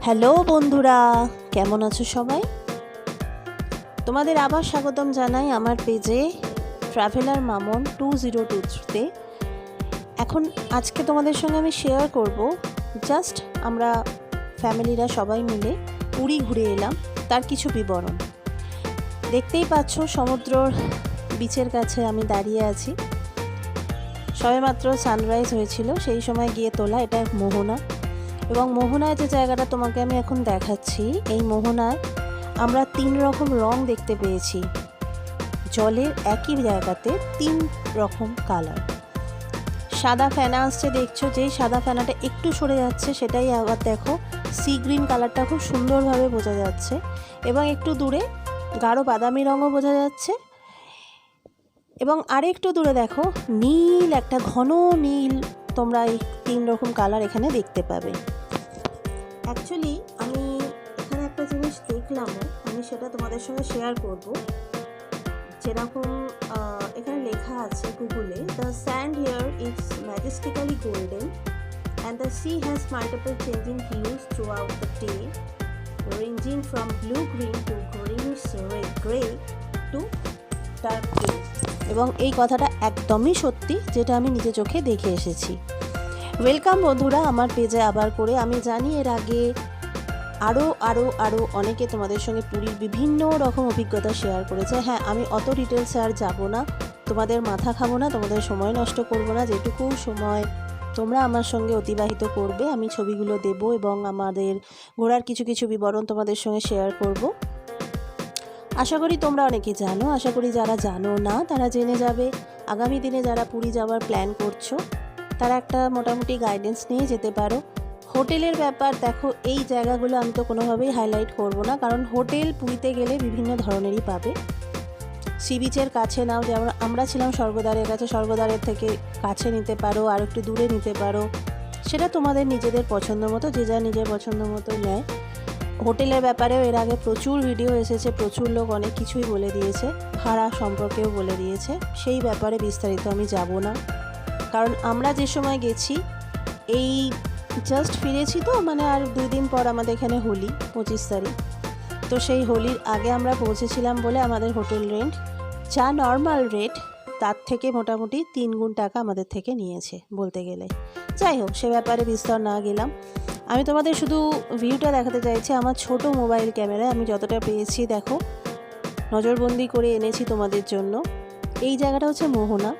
Hello বন্ধুরা, কেমন আছো সবাই? তোমাদের আবার স্বাগতম জানাই আমার পেজে ট্রাভেলার মামন 2023তে। আজকে তোমাদের সঙ্গে আমি শেয়ার করব, জাস্ট আমরা ফ্যামিলিরা সবাই মিলে পুরী ঘুরে এলাম, তার কিছু বিবরণ। দেখতেই পাচ্ছ সমুদ্রর বিচের কাছে আমি দাঁড়িয়ে আছি। সবেমাত্র সানরাইজ হয়েছিল, সেই সময় গিয়ে তোলা এটা মোহনা। এবং মোহনায় যে জায়গাটা তোমাকে আমি এখন দেখাচ্ছি, এই মোহনায় আমরা 3 রকম রং দেখতে পেয়েছি। জলের একই জায়গাতে 3 রকম কালার। সাদা ফেনা আসছে দেখছো, যেই সাদা ফেনাটা একটু সরে যাচ্ছে সেটাই আবার দেখো সি গ্রিন কালারটা খুব সুন্দরভাবে বোঝা যাচ্ছে। এবং একটু দূরে গাঢ় বাদামি রঙও বোঝা যাচ্ছে। এবং আরেকটু দূরে দেখো নীল, একটা ঘন নীল। তোমরা এই 3 রকম কালার এখানে দেখতে পাবে। অ্যাকচুয়ালি আমি এখানে একটা জিনিস দেখলামও, আমি সেটা তোমাদের সঙ্গে শেয়ার করব। যেরকম এখানে লেখা আছে গুগলে, the sand here is majestically golden and the sea has multiple changing hues throughout the day, ranging from blue green to greenish grey to dark grey. এবং এই কথাটা একদমই সত্যি, যেটা আমি নিজে চোখে দেখে এসেছি। ওয়েলকাম বন্ধুরা আমার পেজে আবার করে। আমি জানি এর আগে আরও অনেকে তোমাদের সঙ্গে পুরীর বিভিন্ন রকম অভিজ্ঞতা শেয়ার করেছে। হ্যাঁ, আমি অত ডিটেলসে আর যাব না, তোমাদের মাথা খাবো না, তোমাদের সময় নষ্ট করব না। যেটুকু সময় তোমরা আমার সঙ্গে অতিবাহিত করবে আমি ছবিগুলো দেব এবং আমাদের ঘোরার কিছু কিছু বিবরণ তোমাদের সঙ্গে শেয়ার করব। আশা করি তোমরা অনেকে জানো, আশা করি যারা জানো না তারা জেনে যাবে। আগামী দিনে যারা পুরী যাওয়ার প্ল্যান করছো তারা একটা মোটামুটি গাইডেন্স নিয়ে যেতে পারো। হোটেলের ব্যাপার দেখো, এই জায়গাগুলো আমি তো কোনোভাবেই হাইলাইট করব না, কারণ হোটেল পুরীতে গেলে বিভিন্ন ধরনেরই পাবে। সি বিচের কাছে নাও, যেমন আমরা ছিলাম স্বর্গদ্বারের কাছে, স্বর্গদ্বারের থেকে কাছে নিতে পারো, আর একটু দূরে নিতে পারো। সেটা তোমাদের নিজেদের পছন্দ মতো, যে যা নিজের পছন্দ মতো নেয়। হোটেলের ব্যাপারেও এর আগে প্রচুর ভিডিও এসেছে, প্রচুর লোক অনেক কিছুই বলে দিয়েছে, ভাড়া সম্পর্কেও বলে দিয়েছে। সেই ব্যাপারে বিস্তারিত আমি যাব না, কারণ আমরা যে সময় গেছি এই জাস্ট ফিরেছি তো, মানে আর 2 দিন পর আমাদের এখানে হোলি, 25 তারিখ। তো সেই হোলির আগে আমরা পৌঁছেছিলাম বলে আমাদের হোটেল রেন্ট যা নর্মাল রেট তার থেকে মোটামুটি 3 গুণ টাকা আমাদের থেকে নিয়েছে বলতে গেলে। যাই হোক, সে ব্যাপারে বিস্তর না গেলাম। আমি তোমাদের শুধু ভিউটা দেখাতে চাইছি আমার ছোট মোবাইল ক্যামেরায়। আমি যতটা পেয়েছি দেখো নজরবন্দি করে এনেছি তোমাদের জন্য। এই জায়গাটা হচ্ছে মোহনা।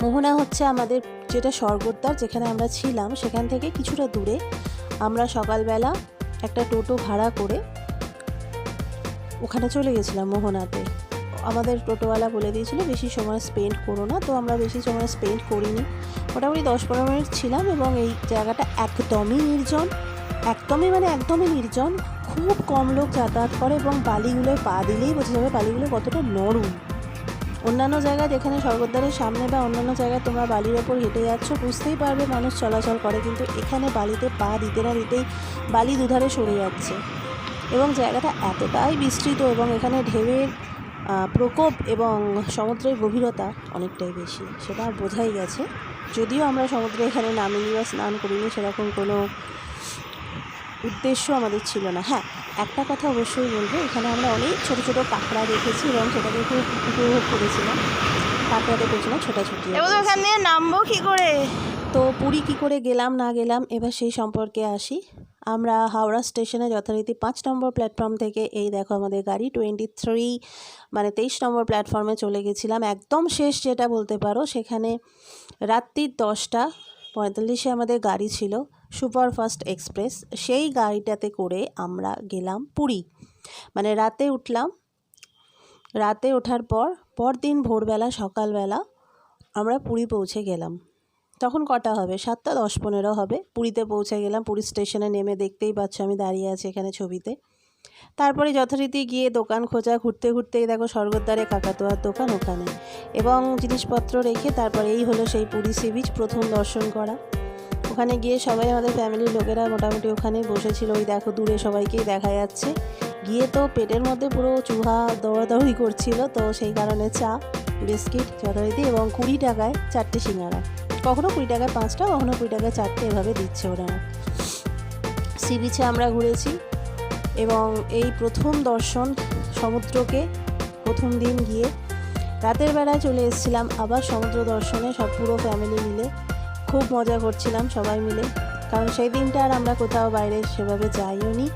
মোহনা হচ্ছে আমাদের যেটা স্বর্গদ্বার, যেখানে আমরা ছিলাম সেখান থেকে কিছুটা দূরে। আমরা সকালবেলা একটা টোটো ভাড়া করে ওখানে চলে গেছিলাম মোহনাতে। আমাদের টোটোওয়ালা বলে দিয়েছিল বেশি সময় স্পেন্ড করো না, তো আমরা বেশি সময় স্পেন্ড করিনি, মোটামুটি 10-15 মিনিট ছিলাম। এবং এই জায়গাটা একদমই নির্জন, একদমই নির্জন। খুব কম লোক যাতায়াত করে এবং বালিগুলোয় পা দিলেই বোঝা যাবে বালিগুলো কতটা নরম। অন্যান্য জায়গায় যেখানে স্বর্গদ্বারের সামনে বা অন্যান্য জায়গায় তোমরা বালির ওপর হেঁটে যাচ্ছ বুঝতেই পারবে মানুষ চলাচল করে, কিন্তু এখানে বালিতে পা দিতে না দিতেই বালি দুধারে সরে যাচ্ছে। এবং জায়গাটা এতটাই বিস্তৃত এবং এখানে ঢেউয়ের প্রকোপ এবং সমুদ্রের গভীরতা অনেকটাই বেশি, সেটা বোঝাই গেছে। যদিও আমরা সমুদ্রে এখানে নামিনি বা স্নান করিনি, সেরকম কোনো উদ্দেশ্য আমাদের ছিল না। হ্যাঁ, একটা কথা অবশ্যই বলবো, এখানে আমরা অনেক ছোট ছোট কাঁকড়া দেখেছি এবং সেটাকে খুব উপভোগ করেছিলাম। কাঁকড়াতে পেছনে ছোটাছুটি। এখান দিয়ে নামবো কি করে? তো পুরী কী করে গেলাম না গেলাম এবার সেই সম্পর্কে আসি। আমরা হাওড়া স্টেশনে যথারীতি 5 নম্বর প্ল্যাটফর্ম থেকে, এই দেখো আমাদের গাড়ি 23 মানে 23 নম্বর প্ল্যাটফর্মে চলে গেছিলাম। একদম শেষ যেটা বলতে পারো, সেখানে রাত্রি 10:45 আমাদের গাড়ি ছিল, সুপারফাস্ট এক্সপ্রেস। সেই গাড়িটাতে করে আমরা গেলাম পুরী। মানে রাতে উঠলাম, রাতে ওঠার পর পরদিন ভোরবেলা সকালবেলা আমরা পুরী পৌঁছে গেলাম। তখন কটা হবে? 7:10-15 হবে। পুরীতে পৌঁছে গেলাম। পুরী স্টেশনে নেমে দেখতেই পাচ্ছ আমি দাঁড়িয়ে আছি এখানে ছবিতে। তারপরে যথারীতি গিয়ে দোকান খোঁজা, ঘুরতে ঘুরতেই দেখো স্বর্গদ্বারে কাকাতুয়ার দোকান ওখানে, এবং জিনিসপত্র রেখে তারপরে এই হলো সেই পুরী সি বিচ প্রথম দর্শন করা। ওখানে গিয়ে সবাই আমাদের ফ্যামিলির লোকেরা মোটামুটি ওখানে বসেছিল। ওই দেখো দূরে সবাইকেই দেখা যাচ্ছে। গিয়ে তো পেটের মধ্যে পুরো চুহা দৌড়াদৌড়ি করছিল, তো সেই কারণে চা বিস্কিট যথারীতি এবং 20 টাকায় 4টে সিঙ্গারা। কখনো 20 টাকায় 5টা, কখনো 20 টাকায় 4টে, এভাবে দিচ্ছে ওরা। সি বিচে আমরা ঘুরেছি এবং এই প্রথম দর্শন সমুদ্রকে প্রথম দিন গিয়ে রাতের বেলায় চলে এসেছিলাম আবার সমুদ্র দর্শনে, সব পুরো ফ্যামিলি মিলে খুব মজা করছিলাম সবাই মিলে, কারণ সেই দিনটা আর আমরা কোথাও বাইরে সেভাবে যাইও নি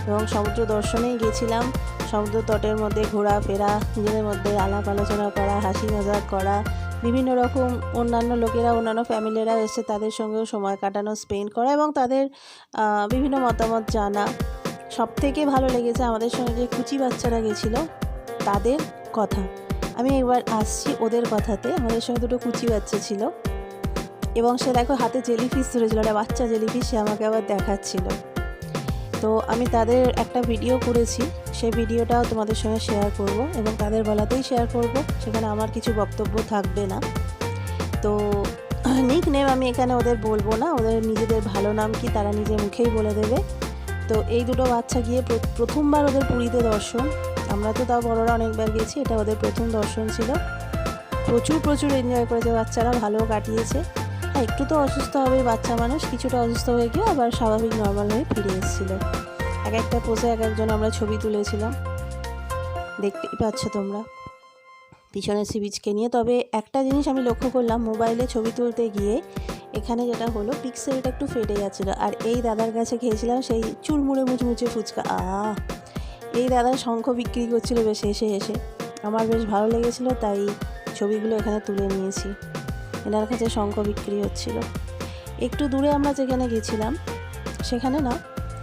এবং সমুদ্র দর্শনেই গেছিলাম। সমুদ্র তটের মধ্যে ঘোরাফেরা, নিজেদের মধ্যে আলাপ আলোচনা করা, হাসি মজাক করা, বিভিন্ন রকম অন্যান্য লোকেরা, অন্যান্য ফ্যামিলিরা এসে তাদের সঙ্গেও সময় কাটানো, স্পেন্ড করা এবং তাদের বিভিন্ন মতামত জানা। সব থেকে ভালো লেগেছে আমাদের সঙ্গে যে কুচি বাচ্চারা গেছিলো তাদের কথা। আমি একবার আসছি ওদের কথাতে। আমাদের সঙ্গে দুটো কুচি বাচ্চা ছিল এবং সে দেখো হাতে জেলিফিশ ধরেছিল, একটা বাচ্চা জেলিফিশ, সে আমাকে আবার দেখাচ্ছিল। তো আমি তাদের একটা ভিডিও করেছি, সেই ভিডিওটাও তোমাদের সঙ্গে শেয়ার করব এবং তাদের বলাতেই শেয়ার করব, সেখানে আমার কিছু বক্তব্য থাকবে না। তো নিক নেম আমি এখানে ওদের বলবো না, ওদের নিজেদের ভালো নাম কি তারা নিজে মুখেই বলে দেবে। তো এই দুটো বাচ্চা গিয়ে প্রথমবার ওদের পুরীতে দর্শন, আমরা তো তাও বড়রা অনেকবার গেছি, এটা ওদের প্রথম দর্শন ছিল। প্রচুর এনজয় করেছে বাচ্চারা, ভালো কাটিয়েছে। হ্যাঁ, একটু তো অসুস্থ হবে বাচ্চা মানুষ, কিছুটা অসুস্থ হয়ে গিয়ে আবার স্বাভাবিক নর্মাল হয়ে ফিরে এসেছিলো। এক একটা পোজে এক একজন আমরা ছবি তুলেছিলাম, দেখতেই পাচ্ছ তোমরা পিছনে সি বিচকে নিয়ে। তবে একটা জিনিস আমি লক্ষ্য করলাম, মোবাইলে ছবি তুলতে গিয়ে এখানে যেটা হলো পিক্সেলটা একটু ফেটে যাচ্ছিলো। আর এই দাদার কাছে খেয়েছিলাম সেই চুলমুড়ে মুচমুচে ফুচকা, এই দাদা শঙ্খ বিক্রি করছিল বেশ এসে আমার বেশ ভালো লেগেছিলো, তাই ছবিগুলো এখানে তুলে নিয়েছি। এনার কাছে শঙ্খ বিক্রি হচ্ছিল। একটু দূরে আমরা যেখানে গেছিলাম সেখানে না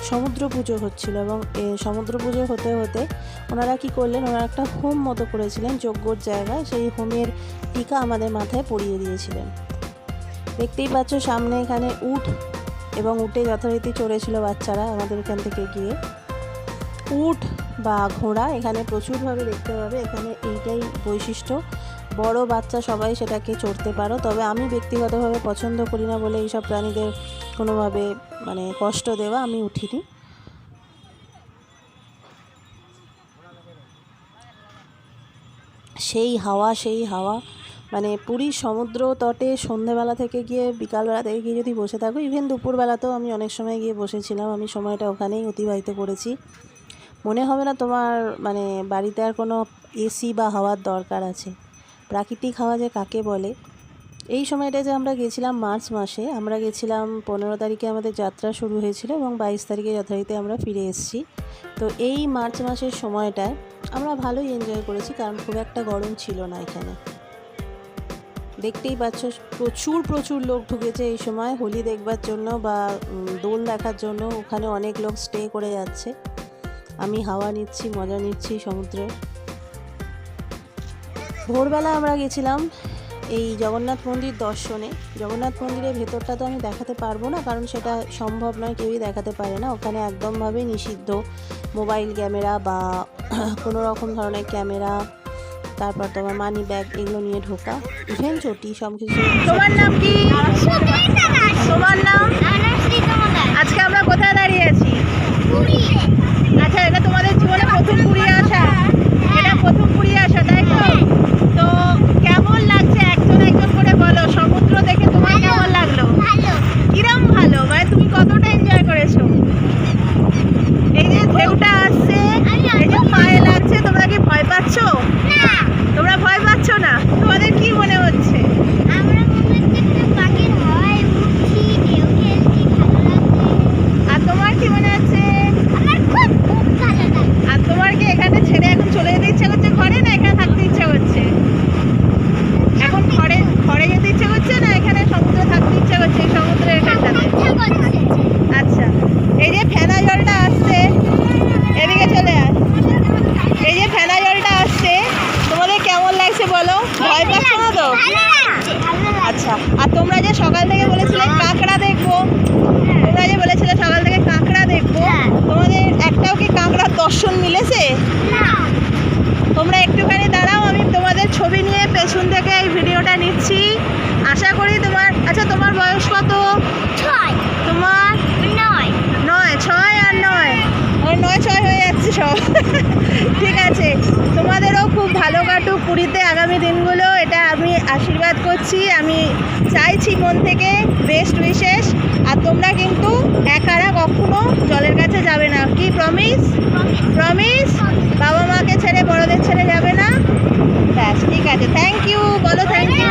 সমুদ্র পুজো হচ্ছিল এবং সমুদ্র পুজো হতে হতে ওনারা কি করলেন, ওনারা একটা হোম মতো করেছিলেন যজ্ঞর জায়গায়, সেই হোমের টিকা আমাদের মাথায় পরিয়ে দিয়েছিলেন। দেখতেই পাচ্ছ সামনে এখানে উট এবং উটে যথারীতি চড়েছিল বাচ্চারা আমাদের এখান থেকে গিয়ে। উট বা ঘোড়া এখানে প্রচুরভাবে দেখতে পাবে, এখানে এইটাই বৈশিষ্ট্য। বড় বাচ্চা সবাই সেটাকে চড়তে পারো, তবে আমি ব্যক্তিগতভাবে পছন্দ করি না বলে এইসব প্রাণীদের কোনোভাবে মানে কষ্ট দেওয়া আমি উঠিনি। সেই হাওয়া মানে পুরীর সমুদ্র তটে সন্ধেবেলা থেকে গিয়ে বিকালবেলা থেকে গিয়ে যদি বসে থাকো, ইভেন দুপুরবেলাতেও আমি অনেক সময় গিয়ে বসেছিলাম, আমি সময়টা ওখানেই অতিবাহিত করেছি। মনে হবে না তোমার মানে বাড়িতে আর কোনো এসি বা হাওয়ার দরকার আছে। প্রাকৃতিক হাওয়া যে কাকে বলে। এই সময়টা যে আমরা গেছিলাম মার্চ মাসে, আমরা গেছিলাম 15 তারিখে আমাদের যাত্রা শুরু হয়েছিল এবং 22 তারিখে যথারীতি আমরা ফিরে এসেছি। তো এই মার্চ মাসের সময়টায় আমরা ভালোই এনজয় করেছি, কারণ খুব একটা গরম ছিল না এখানে। দেখতেই পাচ্ছ প্রচুর লোক ঢুকেছে এই সময় হোলি দেখবার জন্য বা দোল দেখার জন্য। ওখানে অনেক লোক স্টে করে যাচ্ছে। আমি হাওয়া নিচ্ছি, মজা নিচ্ছি সমুদ্রে। ভোরবেলা আমরা গেছিলাম এই জগন্নাথ মন্দির দর্শনে। জগন্নাথ মন্দিরের ভেতরটা তো আমি দেখাতে পারবো না, কারণ সেটা সম্ভব নয়, কেউই দেখাতে পারে না। ওখানে একদমভাবে নিষিদ্ধ মোবাইল ক্যামেরা বা কোনো রকম ধরনের ক্যামেরা, তারপর তোমার মানি ব্যাগ এগুলো নিয়ে ঢোকা, ইভেন চটি সব কিছু। তোমার নাম কি? তোমার নাম? আজকে আমরা কোথায় দাঁড়িয়ে আছি? আচ্ছা, এটা তোমাদের জীবনে প্রথম পুরী আসা? এটা প্রথম পুরী আসা, তাই তো? তো কেমন লাগছে একজন করে বলো, সমুদ্র দেখে তোমার কেমন লাগলো? কিরম ভালো, মানে তুমি কতটা এনজয় করেছো? এই যে ঢেউটা আসছে, এই যে পায়ে লাগছে, তোমরা কি ভয় পাচ্ছ? তোমরা ভয় পাচ্ছ না? তোমাদের কি মনে হচ্ছে? আর তোমার কি মনে হচ্ছে? আর তোমার কি এখানে ছেড়ে এখন চলে যেতে ইচ্ছা করছে ঘরে, না এখানে থাকতে ইচ্ছা করছে? এখন ঘরে যেতে ইচ্ছা করছে, না এখানে সমুদ্রে থাকতে ইচ্ছা করছে এই সমুদ্রের এখানটাতে? আচ্ছা, এই যে ফেনা জলটা আসছে, এদিকে চলে আস। এই যে ফেনা জলটা আসছে, তোমাদের কেমন লাগছে বলো? ভয় পাচ্ছ না তো? আচ্ছা, আর তোমরা যে সকাল থেকে বলেছিলে কাঁকড়া দেখবো, তোমাদের একটাও কি কাঁকড়ার দর্শন মিলেছে? তোমরা একটুখানি দাঁড়াও, আমি তোমাদের ছবি নিয়ে পেছন থেকে এই ভিডিওটা নিচ্ছি। আশা করি তোমার, আচ্ছা তোমার বয়স কত? 6। তোমার? 9। 6 আর 9, আমার 9-6 হয়ে যাচ্ছে সব। ঠিক আছে, তোমাদেরও খুব ভালো কাটুক পুরীতে আগামী দিনগুলো, এটা আমি আশীর্বাদ করছি, আমি চাইছি মন থেকে, বেস্ট উইশেস। আর তোমরা কিন্তু একারা কখনো জল প্রমিস প্রমিস বাবা মাকে ছেড়ে বড়দের ছেড়ে যাবে না? ব্যাস ঠিক আছে, থ্যাংক ইউ, বলো থ্যাংক ইউ।